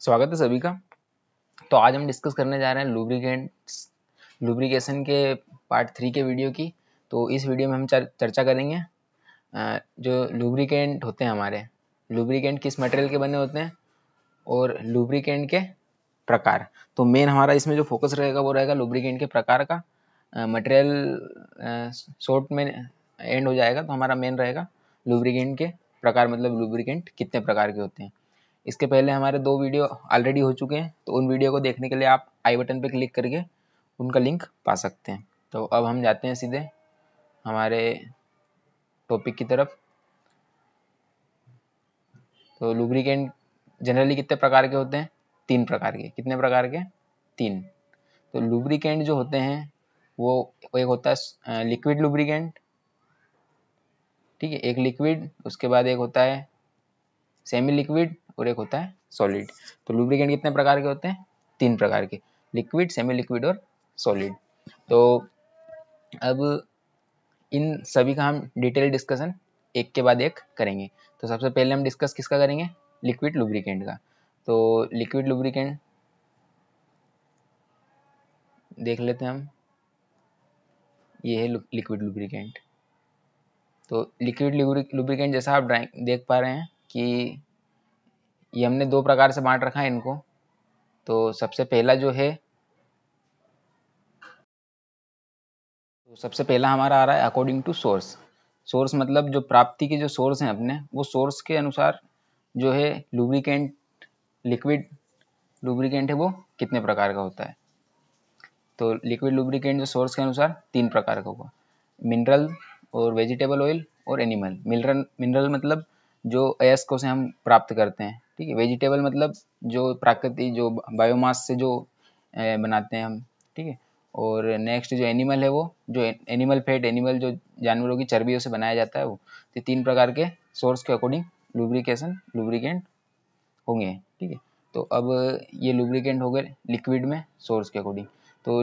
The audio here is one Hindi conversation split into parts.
स्वागत है सभी का। तो आज हम डिस्कस करने जा रहे हैं लुब्रिकेशन के पार्ट 3 के वीडियो की। तो इस वीडियो में हम चर्चा करेंगे जो लुब्रिकेंट होते हैं हमारे, लुब्रिकेंट किस मटेरियल के बने होते हैं और लुब्रिकेंट के प्रकार। तो मेन हमारा इसमें जो फोकस रहेगा वो रहेगा लुब्रिकेंट के प्रकार का। मटेरियल शॉर्ट में एंड हो जाएगा, तो हमारा मेन रहेगा लुब्रिकेंट के प्रकार, मतलब लुब्रिकेंट कितने प्रकार के होते हैं। इसके पहले हमारे 2 वीडियो ऑलरेडी हो चुके हैं, तो उन वीडियो को देखने के लिए आप आई बटन पर क्लिक करके उनका लिंक पा सकते हैं। तो अब हम जाते हैं सीधे हमारे टॉपिक की तरफ। तो लुब्रिकेंट जनरली कितने प्रकार के होते हैं? 3 प्रकार के। कितने प्रकार के? 3। तो लुब्रिकेंट जो होते हैं वो एक होता है लिक्विड लुब्रिकेंट, ठीक है, एक लिक्विड, उसके बाद एक होता है सेमी लिक्विड और एक होता है सॉलिड। तो लुब्रिकेंट कितने प्रकार के होते हैं? 3 प्रकार के, लिक्विड, सेमी लिक्विड और सॉलिड। तो अब इन सभी का हम डिटेल डिस्कशन एक के बाद एक करेंगे। तो सबसे पहले हम डिस्कस किसका करेंगे? लिक्विड लुब्रिकेंट का। तो लिक्विड लुब्रिकेंट देख लेते हैं हम। ये है लिक्विड लुब्रिकेंट। तो लिक्विड लुब्रिकेंट जैसा आप देख पा रहे हैं कि ये हमने 2 प्रकार से बांट रखा है इनको। तो सबसे पहला जो है, तो सबसे पहला हमारा आ रहा है अकॉर्डिंग टू सोर्स। सोर्स मतलब जो प्राप्ति के जो सोर्स हैं अपने, वो सोर्स के अनुसार जो है लुब्रिकेंट, लिक्विड लुब्रिकेंट है वो कितने प्रकार का होता है। तो लिक्विड लुब्रिकेंट जो सोर्स के अनुसार 3 प्रकार का होगा, मिनरल और वेजिटेबल ऑयल और एनिमल। मिनरल मतलब जो अयस्कों से हम प्राप्त करते हैं, ठीक है। वेजिटेबल मतलब जो प्राकृतिक, जो बायोमास से जो बनाते हैं हम, ठीक है। और नेक्स्ट जो एनिमल है वो जो एनिमल फैट, एनिमल जो जानवरों की चर्बियों से बनाया जाता है वो। तो 3 प्रकार के सोर्स के अकॉर्डिंग लुब्रिकेंट होंगे, ठीक है। तो अब ये लुब्रिकेंट हो गए लिक्विड में सोर्स के अकॉर्डिंग। तो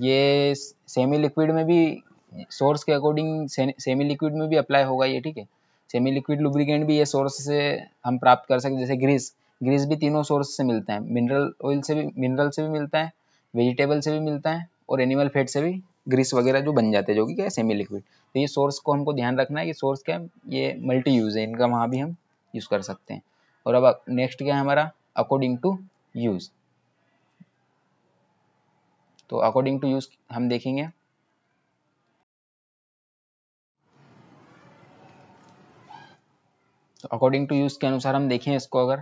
ये सेमी लिक्विड में भी सोर्स के अकॉर्डिंग सेमी लिक्विड में भी अप्लाई होगा ये, ठीक है। सेमी लिक्विड लुब्रिकेंट भी ये सोर्स से हम प्राप्त कर सकते, जैसे ग्रीस भी तीनों सोर्स से मिलता है। मिनरल से भी मिलता है, वेजिटेबल से भी मिलता है और एनिमल फैट से भी ग्रीस वगैरह जो बन जाते हैं, जो कि क्या है, सेमी लिक्विड। तो ये सोर्स को हमको ध्यान रखना है कि सोर्स क्या है, ये मल्टी यूज है, इनका वहाँ भी हम यूज़ कर सकते हैं। और अब नेक्स्ट क्या है हमारा, अकॉर्डिंग टू यूज। तो अकॉर्डिंग टू यूज हम देखेंगे। तो अकॉर्डिंग टू यूज के अनुसार हम देखें इसको अगर,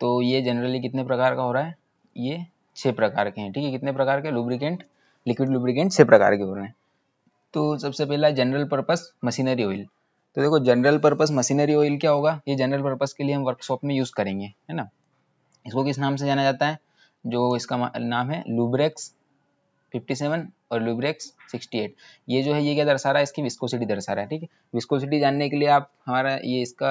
तो ये जनरली कितने प्रकार का हो रहा है? ये 6 प्रकार के हैं, ठीक है। कितने प्रकार के लुब्रिकेंट, लिक्विड लुब्रिकेंट 6 प्रकार के हो रहे हैं। तो सबसे पहला जनरल पर्पस मशीनरी ऑयल। तो देखो, जनरल पर्पस मशीनरी ऑयल क्या होगा? ये जनरल पर्पस के लिए हम वर्कशॉप में यूज़ करेंगे, है ना। इसको किस नाम से जाना जाता है? जो इसका नाम है लुब्रेक्स 57 और लुब्रेक्स 68। ये जो है, ये क्या दर्शा रहा है? इसकी विस्कोसिटी दर्शा रहा है, ठीक है। विस्कोसिटी जानने के लिए आप हमारा ये इसका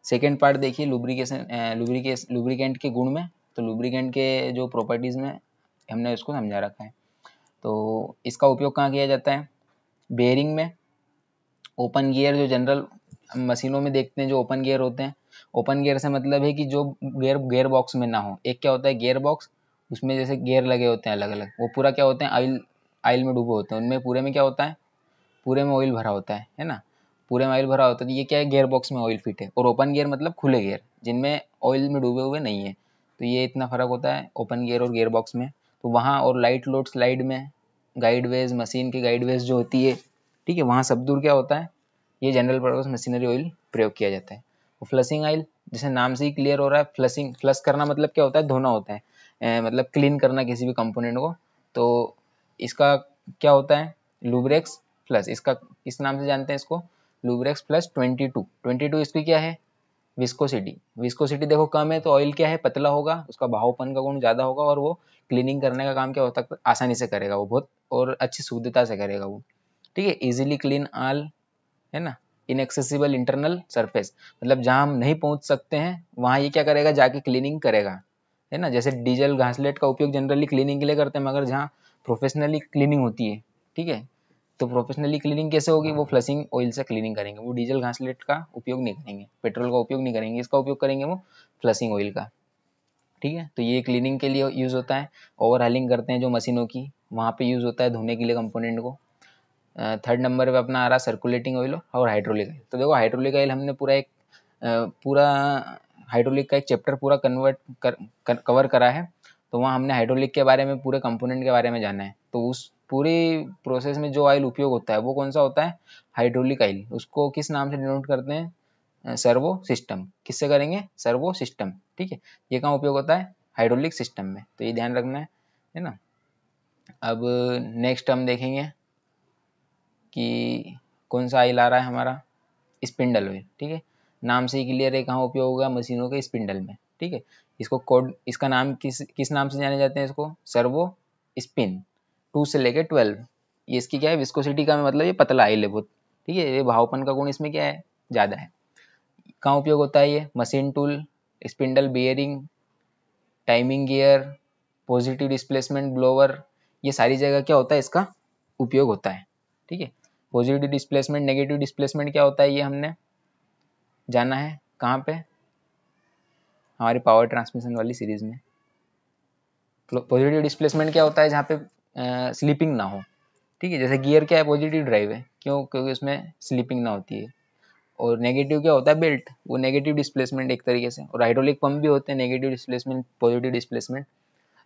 सेकेंड पार्ट देखिए, लुब्रिकेंट के गुण में। तो लुब्रिकेंट के जो प्रॉपर्टीज़ में हमने उसको समझा रखा है। तो इसका उपयोग कहाँ किया जाता है? बेयरिंग में, ओपन गियर जो जनरल मशीनों में देखते हैं, जो ओपन गियर होते हैं। ओपन गियर से मतलब है कि जो गियर बॉक्स में ना हो। एक क्या होता है गियर बॉक्स, उसमें जैसे गियर लगे होते हैं अलग अलग, वो पूरा क्या होते हैं, ऑयल में डूबे होते हैं। उनमें पूरे में क्या होता है, पूरे में ऑयल भरा होता है ना। पूरे में ऑयल भरा होता है, तो ये क्या है, गियर बॉक्स में ऑयल फिट है। और ओपन गियर मतलब खुले गियर, जिनमें ऑयल में डूबे हुए नहीं है। तो ये इतना फर्क होता है ओपन गियर और गियर बॉक्स में। तो वहाँ, और लाइट लोड स्लाइड में गाइडवेज, मशीन की गाइडवेज जो होती है, ठीक है, वहाँ सब दूर क्या होता है, ये जनरल पर्पस मशीनरी ऑयल प्रयोग किया जाता है। और फ्लशिंग ऑयल, जैसे नाम से ही क्लियर हो रहा है, फ्लश करना मतलब क्या होता है, धोना होता है, मतलब क्लीन करना किसी भी कंपोनेंट को। तो इसका क्या होता है, लुब्रेक्स प्लस, इसका इस नाम से जानते हैं इसको, लुब्रेक्स प्लस 22। इसकी क्या है, विस्कोसिटी देखो कम है, तो ऑयल क्या है, पतला होगा, उसका बहावपन का गुण ज़्यादा होगा, और वो क्लीनिंग करने का काम क्या होता है, आसानी से करेगा वो, बहुत और अच्छी शुद्धता से करेगा वो, ठीक है। इजीली क्लीन ऑल, है ना। इनएक्सेसिबल इंटरनल सरफेस, मतलब जहाँ हम नहीं पहुँच सकते हैं वहाँ ये क्या करेगा, जाके क्लीनिंग करेगा, है ना। जैसे डीजल घासलेट का उपयोग जनरली क्लीनिंग के लिए करते हैं, मगर जहाँ प्रोफेशनली क्लीनिंग होती है, ठीक है, तो प्रोफेशनली क्लीनिंग कैसे होगी, वो फ्लशिंग ऑयल से क्लीनिंग करेंगे, वो डीजल घासलेट का उपयोग नहीं करेंगे, पेट्रोल का उपयोग नहीं करेंगे, इसका उपयोग करेंगे वो फ्लशिंग ऑयल का। ठीक है, तो ये क्लीनिंग के लिए यूज़ होता है। ओवरहालिंग करते हैं जो मशीनों की, वहाँ पे यूज़ होता है धोने के लिए कंपोनेंट को। थर्ड नंबर पे अपना आ रहा सर्कुलेटिंग ऑयल और हाइड्रोलिक ऑयल। तो देखो हाइड्रोलिक ऑयल हमने पूरा हाइड्रोलिक का एक चैप्टर पूरा कवर करा है, तो वहाँ हमने हाइड्रोलिक के बारे में, पूरे कंपोनेंट के बारे में जाना है। तो उस पूरी प्रोसेस में जो ऑयल उपयोग होता है वो कौन सा होता है, हाइड्रोलिक ऑयल। उसको किस नाम से डिनोट करते हैं, सर्वो सिस्टम। किससे करेंगे, सर्वो सिस्टम। ठीक है, ये कहाँ उपयोग होता है, हाइड्रोलिक सिस्टम में, तो ये ध्यान रखना है ना। अब नेक्स्ट हम देखेंगे कि कौन सा ऑयल आ रहा है हमारा, स्पिंडल ऑयल। ठीक है, नाम से ही क्लियर है कहाँ उपयोग होगा, मशीनों के स्पिंडल में। ठीक है, इसको कोड, इसका नाम किस नाम से जाने जाते हैं, इसको सर्वो स्पिन 2 से लेके 12। ये इसकी क्या है, विस्कोसिटी का मतलब ये पतला ऑयल है बहुत। ठीक है, ये भावपन का गुण इसमें क्या है, ज़्यादा है। कहाँ उपयोग होता है ये, machine tool, spindle bearing, timing gear, positive displacement blower, ये सारी जगह क्या होता है, इसका उपयोग होता है। ठीक है, पॉजिटिव डिस्प्लेसमेंट, नेगेटिव डिस्प्लेसमेंट क्या होता है, ये हमने जाना है कहाँ पे, हमारी पावर ट्रांसमिशन वाली सीरीज में। पॉजिटिव डिस्प्लेसमेंट क्या होता है, जहाँ पे स्लीपिंग ना हो। ठीक है, जैसे गियर क्या है, पॉजिटिव ड्राइव है, क्यों, क्योंकि उसमें स्लीपिंग ना होती है। और नेगेटिव क्या होता है, बेल्ट, वो नेगेटिव डिस्प्लेसमेंट एक तरीके से। और हाइड्रोलिक पंप भी होते हैं नेगेटिव डिस्प्लेसमेंट, पॉजिटिव डिस्प्लेसमेंट।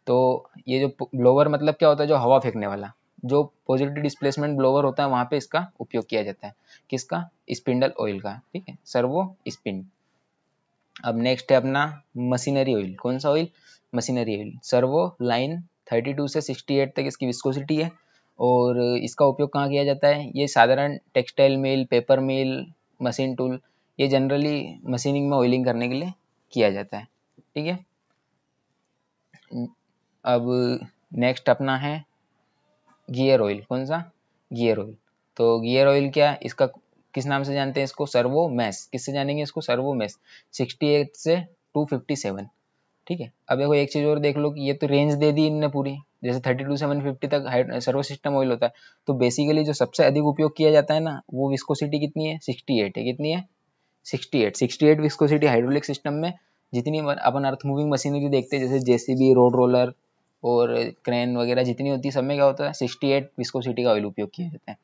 तो ये जो ब्लोवर मतलब क्या होता है, जो हवा फेंकने वाला, जो पॉजिटिव डिस्प्लेसमेंट ब्लोवर होता है, वहाँ पे इसका उपयोग किया जाता है। किसका, स्पिंडल ऑयल का। ठीक है, सर्वो स्पिन। अब नेक्स्ट है अपना मशीनरी ऑयल। कौन सा oil, machinery oil. Servo line 32 से 68 तक इसकी विस्कोसिटी है। और इसका उपयोग कहाँ किया जाता है, ये साधारण टेक्सटाइल मिल, पेपर मिल, मशीन टूल, ये जनरली मशीनिंग में ऑयलिंग करने के लिए किया जाता है। ठीक है, अब नेक्स्ट अपना है गियर ऑयल। कौन सा, गियर ऑयल। तो गियर ऑयल क्या, इसका किस नाम से जानते हैं इसको, सर्वो मैस। किससे जानेंगे इसको, सर्वो मैस 68 से 257। ठीक है, अब देखो एक चीज़ और देख लो कि ये तो रेंज दे दी इनने पूरी, जैसे 32 से 150 तक सर्वो सिस्टम ऑयल होता है। तो बेसिकली जो सबसे अधिक उपयोग किया जाता है ना, वो विस्कोसिटी कितनी है, 68 है। कितनी है, 68 विस्कोसिटी हाइड्रोलिक सिस्टम में। जितनी अपन अर्थ मूविंग मशीनरी देखते हैं, जैसे जेसीबी, रोड रोलर और क्रेन वगैरह जितनी होती है, सब में क्या होता है, 68 विस्कोसिटी का ऑयल उपयोग किया जाता है।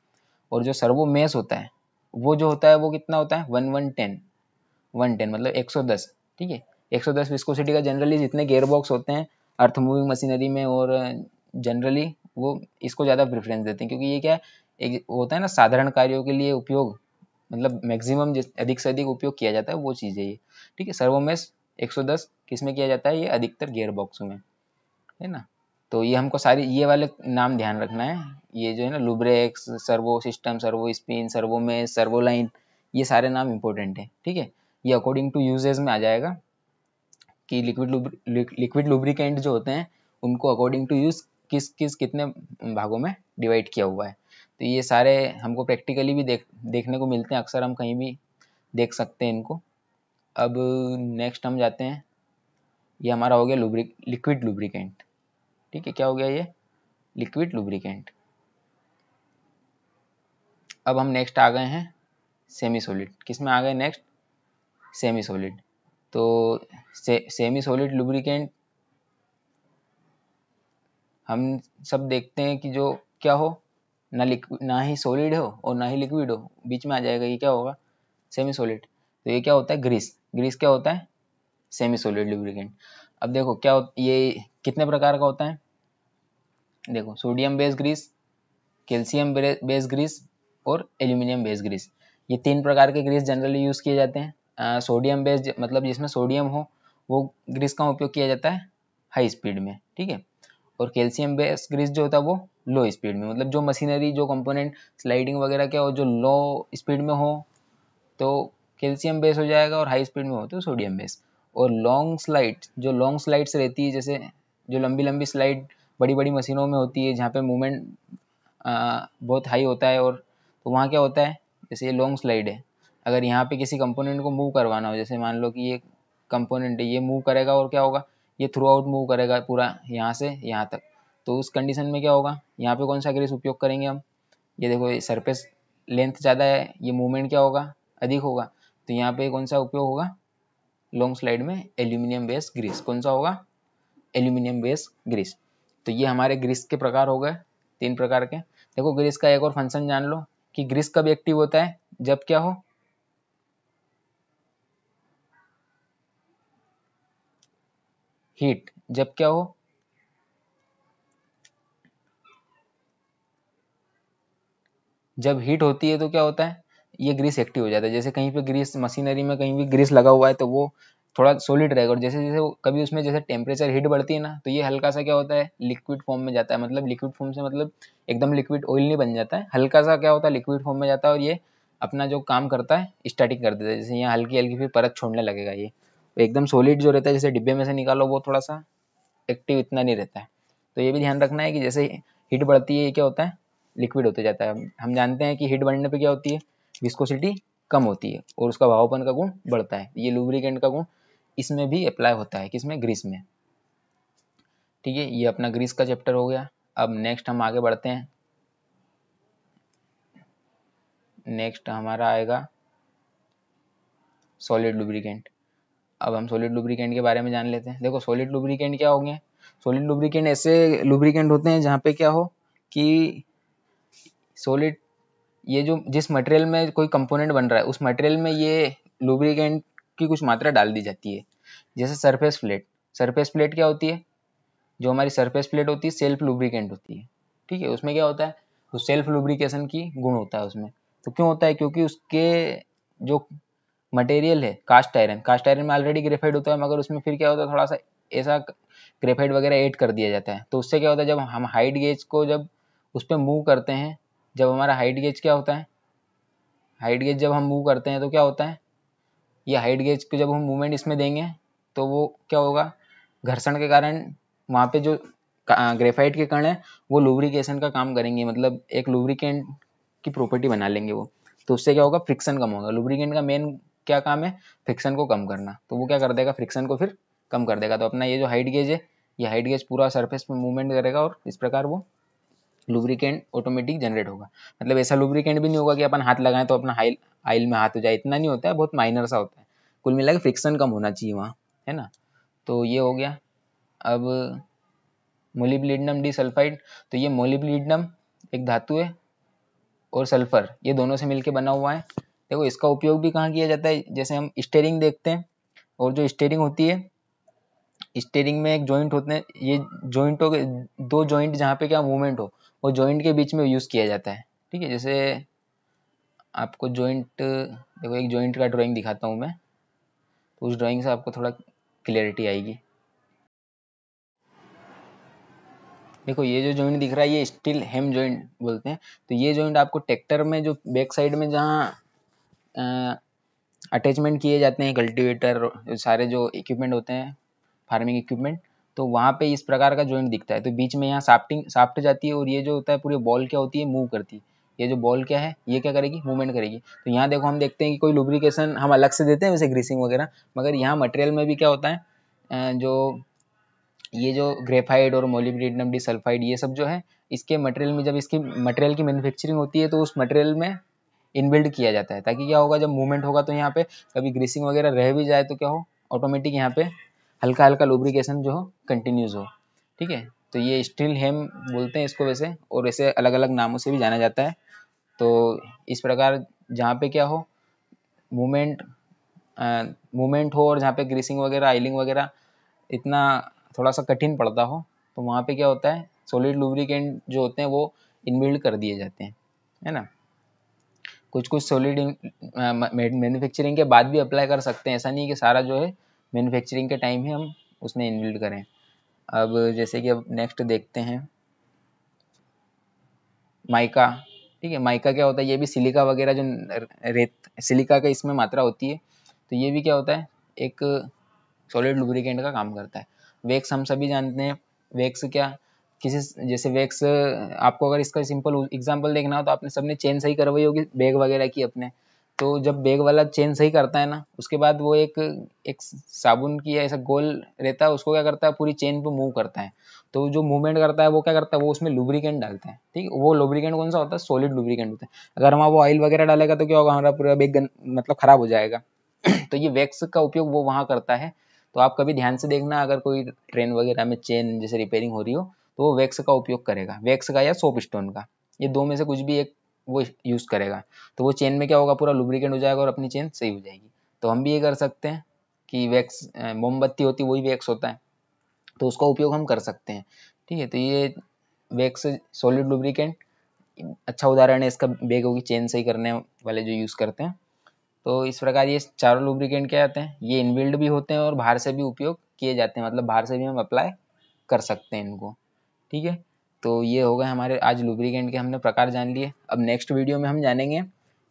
और जो सर्वो मेस होता है, वो जो होता है वो कितना होता है, 110 मतलब 110। ठीक है, 110 विस्कोसिटी का जनरली जितने गेयर बॉक्स होते हैं अर्थ मूविंग मशीनरी में, और जनरली वो इसको ज़्यादा प्रेफरेंस देते हैं, क्योंकि ये क्या है, एक होता है ना साधारण कार्यों के लिए उपयोग, मतलब मैक्सिमम अधिक से अधिक उपयोग किया जाता है, वो चीज़ है ये। ठीक है, सर्वोमेस 110 किस में किया जाता है, ये अधिकतर गियर बॉक्सों में, है ना। तो ये हमको सारी ये वाले नाम ध्यान रखना है, ये जो है ना, Lubrex, servo system, servo spin, servo mess, servo line, ये सारे नाम इंपॉर्टेंट है। ठीक है, ये अकॉर्डिंग टू यूजेज में आ जाएगा कि लिक्विड लुब्रिकेंट जो होते हैं उनको अकॉर्डिंग टू यूज किस किस कितने भागों में डिवाइड किया हुआ है। तो ये सारे हमको प्रैक्टिकली भी देखने को मिलते हैं, अक्सर हम कहीं भी देख सकते हैं इनको। अब नेक्स्ट हम जाते हैं, ये हमारा हो गया लिक्विड लुब्रिकेंट। ठीक है, क्या हो गया ये, लिक्विड लुब्रिकेंट। अब हम नेक्स्ट आ गए हैं सेमी सॉलिड। किस में आ गए नेक्स्ट, सेमी सॉलिड। तो सेमी सॉलिड लुब्रिकेंट हम सब देखते हैं कि जो क्या हो, ना ही सॉलिड हो और ना ही लिक्विड हो, बीच में आ जाएगा, ये क्या होगा, सेमी सॉलिड। तो ये क्या होता है, ग्रीस। ग्रीस क्या होता है, सेमी सॉलिड लुब्रिकेंट। अब देखो ये कितने प्रकार का होता है, देखो sodium base grease, calcium base grease और एल्यूमिनियम बेस ग्रीस, ये 3 प्रकार के ग्रीस जनरली यूज़ किए जाते हैं। सोडियम बेस मतलब जिसमें सोडियम हो, वो ग्रीस का उपयोग किया जाता है हाई स्पीड में। ठीक है, और कैल्शियम बेस ग्रीस जो होता है वो लो स्पीड में, मतलब जो मशीनरी, जो कंपोनेंट स्लाइडिंग वगैरह क्या हो, जो लो स्पीड में हो तो कैल्शियम बेस हो जाएगा, और हाई स्पीड में हो तो सोडियम बेस। और जो लॉन्ग स्लाइड्स रहती है, जैसे जो लंबी लंबी स्लाइड बड़ी बड़ी मशीनों में होती है, जहाँ पे मूवमेंट बहुत हाई होता है, और तो वहाँ क्या होता है, जैसे ये लॉन्ग स्लाइड है, अगर यहाँ पे किसी कंपोनेंट को मूव करवाना हो, जैसे मान लो कि ये कंपोनेंट है, ये मूव करेगा, और क्या होगा, ये थ्रू आउट मूव करेगा पूरा यहाँ से यहाँ तक, तो उस कंडीशन में क्या होगा, यहाँ पे कौन सा ग्रीस उपयोग करेंगे हम, ये देखो ये सरफेस लेंथ ज़्यादा है, ये मूवमेंट क्या होगा, अधिक होगा। तो यहाँ पे कौन सा उपयोग होगा लॉन्ग स्लाइड में, एल्यूमिनियम बेस ग्रीस। कौन सा होगा, एल्यूमिनियम बेस ग्रीस। तो ये हमारे ग्रीस के प्रकार हो गए 3 प्रकार के। देखो ग्रीस का एक और फंक्शन जान लो कि ग्रीस कब एक्टिव होता है, जब क्या हो, हीट, जब क्या हो, जब हीट होती है तो क्या होता है, ये ग्रीस एक्टिव हो जाता है। जैसे कहीं पे ग्रीस मशीनरी में कहीं भी ग्रीस लगा हुआ है तो वो थोड़ा सॉलिड रहेगा, और जैसे जैसे कभी उसमें जैसे टेम्परेचर हीट बढ़ती है ना, तो ये हल्का सा क्या होता है, लिक्विड फॉर्म में जाता है। मतलब लिक्विड फॉर्म से मतलब एकदम लिक्विड ऑयल नहीं बन जाता है, हल्का सा क्या होता है, लिक्विड फॉर्म में जाता है, और ये अपना जो काम करता है स्टैटिक कर देता है। जैसे यहाँ हल्की हल्की फिर परत छोड़ने लगेगा, ये एकदम सॉलिड जो रहता है जैसे डिब्बे में से निकालो वो थोड़ा सा एक्टिव इतना नहीं रहता है। तो ये भी ध्यान रखना है कि जैसे हीट बढ़ती है ये क्या होता है, लिक्विड होते जाता है। हम जानते हैं कि हीट बढ़ने पे क्या होती है, विस्कोसिटी कम होती है और उसका भावपन का गुण बढ़ता है। ये लुब्रिकेंट का गुण इसमें भी अप्लाई होता है, किसमें, ग्रीस में। ठीक है, ये अपना ग्रीस का चैप्टर हो गया। अब नेक्स्ट हम आगे बढ़ते हैं, नेक्स्ट हमारा आएगा सॉलिड लुब्रिकेंट। अब हम सॉलिड लुब्रिकेंट के बारे में जान लेते हैं। देखो सॉलिड लुब्रिकेंट क्या हो गया, सॉलिड लुब्रिकेंट ऐसे लुब्रिकेंट होते हैं जहाँ पे क्या हो कि सॉलिड, ये जो जिस मटेरियल में कोई कंपोनेंट बन रहा है उस मटेरियल में ये लुब्रिकेंट की कुछ मात्रा डाल दी जाती है। जैसे सरफेस प्लेट, सरफेस प्लेट क्या होती है, जो हमारी सरफेस प्लेट होती है सेल्फ लुब्रिकेंट होती है। ठीक है, उसमें क्या होता है, तो सेल्फ लुब्रिकेशन की गुण होता है उसमें। तो क्यों होता है, क्योंकि उसके जो मटेरियल है कास्ट आयरन, कास्ट आयरन में ऑलरेडी ग्रेफाइट होता है, मगर उसमें फिर क्या होता है थोड़ा सा ऐसा ग्रेफाइट वगैरह ऐड कर दिया जाता है। तो उससे क्या होता है, जब हम हाइट गेज को जब उस पर मूव करते हैं, जब हमारा हाइट गेज क्या होता है, हाइट गेज जब हम मूव करते हैं तो क्या होता है, ये हाइट गेज को जब हम मूवमेंट इसमें देंगे तो वो क्या होगा, घर्षण के कारण वहाँ पे जो ग्रेफाइट के कण है वो लुब्रिकेशन का काम करेंगे, मतलब एक लुब्रिकेंट की प्रॉपर्टी बना लेंगे वो। तो उससे क्या होगा, फ्रिक्शन कम होगा। लुब्रिकेंट का मेन क्या काम है, फ्रिक्शन को कम करना। तो वो क्या कर देगा, फ्रिक्शन को फिर कम कर देगा। तो अपना ये जो हाइट गेज है, ये हाइट गेज पूरा सरफेस में मूवमेंट करेगा और इस प्रकार वो लुब्रिकेंट ऑटोमेटिक जनरेट होगा। मतलब ऐसा लुब्रिकेंट भी नहीं होगा कि अपन हाथ लगाएं तो अपना आइल में हाथ हो जाए, इतना नहीं होता है, बहुत माइनर सा होता है। कुल मिला के फ्रिक्शन कम होना चाहिए वहाँ, है ना। तो ये हो गया। अब मोलिब्लिडनम डिसल्फाइड, तो ये मोलिब्लिडनम एक धातु है और सल्फर ये दोनों से मिलके बना हुआ है। देखो इसका उपयोग भी कहाँ किया जाता है, जैसे हम स्टीयरिंग देखते हैं, और जो स्टीयरिंग होती है, स्टीयरिंग में एक जॉइंट होते हैं, ये जॉइंटों के दो जॉइंट जहाँ पे क्या मूवमेंट हो, वो जॉइंट के बीच में यूज किया जाता है। ठीक है, जैसे आपको जॉइंट, देखो एक जॉइंट का ड्राइंग दिखाता हूँ मैं, तो उस ड्राइंग से आपको थोड़ा क्लियरिटी आएगी। देखो ये जो जॉइंट दिख रहा है ये स्टील हेम जॉइंट बोलते हैं। तो ये जॉइंट आपको ट्रैक्टर में जो बैक साइड में जहाँ अटैचमेंट किए जाते हैं, कल्टीवेटर सारे जो इक्विपमेंट होते हैं फार्मिंग इक्विपमेंट, तो वहाँ पे इस प्रकार का जॉइंट दिखता है। तो बीच में यहाँ साफ्ट जाती है, और ये जो होता है पूरी बॉल क्या होती है, मूव करती है। ये जो बॉल क्या है, ये क्या करेगी, मूवमेंट करेगी। तो यहाँ देखो हम देखते हैं कि कोई लुब्रिकेशन हम अलग से देते हैं वैसे ग्रीसिंग वगैरह, मगर यहाँ मटेरियल में भी क्या होता है, जो ये जो ग्रेफाइट और मोलिब्डेनम डिसल्फाइड ये सब जो है, इसके मटेरियल में जब इसकी मटेरियल की मैन्युफैक्चरिंग होती है तो उस मटेरियल में इनबिल्ड किया जाता है, ताकि क्या होगा, जब मूवमेंट होगा तो यहाँ पे कभी ग्रीसिंग वगैरह रह भी जाए तो क्या हो, ऑटोमेटिक यहाँ पे हल्का हल्का लुब्रिकेशन जो हो कंटिन्यूज हो। ठीक है, तो ये स्टील हेम बोलते हैं इसको वैसे, और ऐसे अलग अलग नामों से भी जाना जाता है। तो इस प्रकार जहाँ पे क्या हो, मूवमेंट मूवमेंट हो, और जहाँ पे ग्रीसिंग वगैरह आइलिंग वगैरह इतना थोड़ा सा कठिन पड़ता हो, तो वहाँ पे क्या होता है, सॉलिड लुब्रिकेंट जो होते हैं वो इनबिल्ड कर दिए जाते हैं, है ना। कुछ कुछ सॉलिड मैन्युफैक्चरिंग के बाद भी अप्लाई कर सकते हैं, ऐसा नहीं कि सारा जो है मैन्युफैक्चरिंग के टाइम ही हम उसमें इनबिल्ड करें। अब जैसे कि अब नेक्स्ट देखते हैं माइका। ठीक है, माइका क्या होता है, ये भी सिलिका वगैरह जो रेत सिलिका का इसमें मात्रा होती है, तो ये भी क्या होता है, एक सॉलिड लुब्रिकेंट का काम करता है। वैक्स हम सभी जानते हैं, वैक्स क्या, किसी जैसे वैक्स आपको अगर इसका सिंपल एग्जांपल देखना हो तो आपने सबने चेन सही करवाई होगी बैग वगैरह की अपने, तो जब बैग वाला चेन सही करता है ना, उसके बाद वो एक साबुन की ऐसा गोल रहता है, उसको क्या करता है पूरी चेन पे मूव करता है। तो जो मूवमेंट करता है वो क्या करता है, वो उसमें लुब्रिकेंट डालता है। ठीक है, वो लुब्रिकेंट कौन सा होता है, सॉलिड लुब्रिकेंट होता है। अगर हम वो ऑयल वगैरह डालेगा तो क्या होगा, हमारा पूरा बैग मतलब खराब हो जाएगा। तो ये वैक्स का उपयोग वो वहाँ करता है। तो आप कभी ध्यान से देखना, अगर कोई ट्रेन वगैरह में चेन जैसे रिपेयरिंग हो रही हो तो वो वैक्स का उपयोग करेगा, वैक्स का या सोप स्टोन का, ये दो में से कुछ भी एक वो यूज़ करेगा। तो वो चेन में क्या होगा, पूरा लुब्रिकेंट हो जाएगा और अपनी चेन सही हो जाएगी। तो हम भी ये कर सकते हैं कि वैक्स मोमबत्ती होती है वही वैक्स होता है, तो उसका उपयोग हम कर सकते हैं। ठीक है, तो ये वैक्स सॉलिड लुब्रिकेंट अच्छा उदाहरण है इसका, बैगों की चेन सही करने वाले जो यूज़ करते हैं। तो इस प्रकार ये चारों लुब्रिकेंट क्या आते हैं, ये इनबिल्ड भी होते हैं और बाहर से भी उपयोग किए जाते हैं, मतलब बाहर से भी हम अप्लाई कर सकते हैं इनको। ठीक है, तो ये हो गए हमारे आज लुब्रिकेंट के हमने प्रकार जान लिए। अब नेक्स्ट वीडियो में हम जानेंगे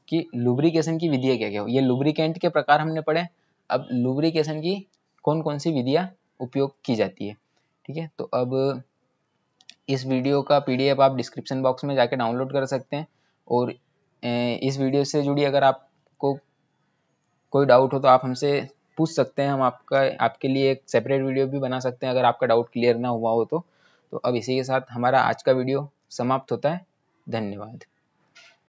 कि लुब्रिकेशन की विधियाँ क्या क्या हो। ये लुब्रिकेंट के प्रकार हमने पढ़े, अब लुब्रिकेशन की कौन कौन सी विधियाँ उपयोग की जाती है। ठीक है, तो अब इस वीडियो का PDF आप डिस्क्रिप्शन बॉक्स में जाके डाउनलोड कर सकते हैं। और इस वीडियो से जुड़ी अगर आपको कोई डाउट हो तो आप हमसे पूछ सकते हैं, हम आपके लिए एक सेपरेट वीडियो भी बना सकते हैं अगर आपका डाउट क्लियर ना हुआ हो तो। अब इसी के साथ हमारा आज का वीडियो समाप्त होता है। धन्यवाद।